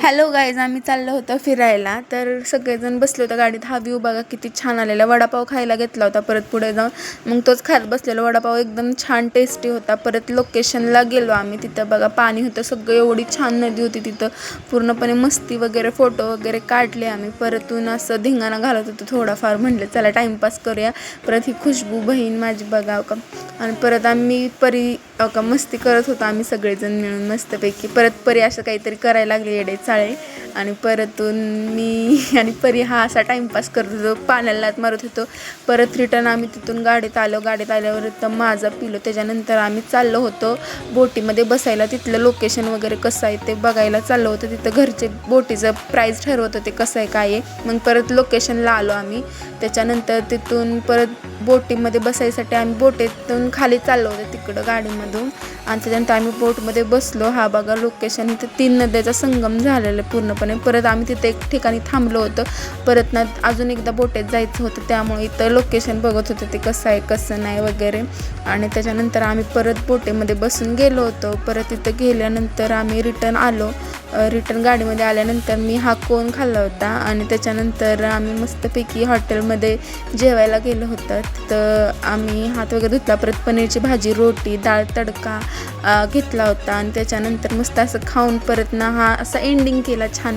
Hello guys, आम्ही चाललो होतो फिरायला. तर सगळेजण बसले होते गाडीत. हा व्ह्यू बघा किती छान आलेला. वडापाव खायला घेतला होता परत पुढे जाऊन, मग तोच खात बसलेला. वडापाव एकदम छान टेस्टी होता. परत लोकेशनला गेलो आम्ही. तिथं बघा पाणी होतं सगळं, एवढी छान नदी होती तिथं. पूर्णपणे मस्ती वगैरे फोटो वगैरे काढले आम्ही. परतून असं धिंगाणा घालत होतो थोडाफार. म्हटलं चला टाईमपास करूया. परत ही खुशबू बहीण माझी बघा का. आणि परत आम्ही परी का मस्ती करत होतो आम्ही सगळेजण मिळून मस्तपैकी. परत परी असं काहीतरी करायला लागले येडे चाळे. आणि परतून मी आणि परी हा असा टाईमपास करत होतो, पाण्याला लात मारत होतो. परत रिटर्न आम्ही तिथून गाडीत आलो. गाडीत आल्यावर तर माझा पिलो. त्याच्यानंतर आम्ही चाललो होतो बोटीमध्ये बसायला. तिथलं लोकेशन वगैरे कसं आहे ते बघायला चाललो होतं. तिथं घरचे बोटीचं प्राईस ठरवत होते कसं आहे काय आहे. मग परत लोकेशनला आलो आम्ही. त्याच्यानंतर तिथून परत बोटीमध्ये बसायसाठी आम्ही बोटीतून खाली चाललो होतो तिकडं गाडीमधून. आणि त्याच्यानंतर आम्ही बोटमध्ये बसलो. हा बघा लोकेशन. इथं 3 नद्याचा संगम झालेला पूर्णपणे. परत आम्ही तिथे एक ठिकाणी थांबलो होतो. परत ना अजून एकदा बोटीत जायचं होतं, त्यामुळे इथं लोकेशन बघत होतं ते कसं आहे कसं नाही वगैरे. आणि त्याच्यानंतर आम्ही परत बोटीमध्ये बसून गेलो होतो. परत तिथं गेल्यानंतर आम्ही रिटर्न आलो. रिटर्न गाडीमध्ये आल्यानंतर मी हा कोन खाल्ला होता. आणि त्याच्यानंतर आम्ही मस्तपैकी हॉटेलमध्ये जेवायला गेलो होतं. तिथं आम्ही हात वगैरे धुतला. परत पनीरची भाजी, रोटी, डाळ तडका घेतला होता. आणि त्याच्यानंतर मस्त असं खाऊन परत ना हा असा एंडिंग केला छान.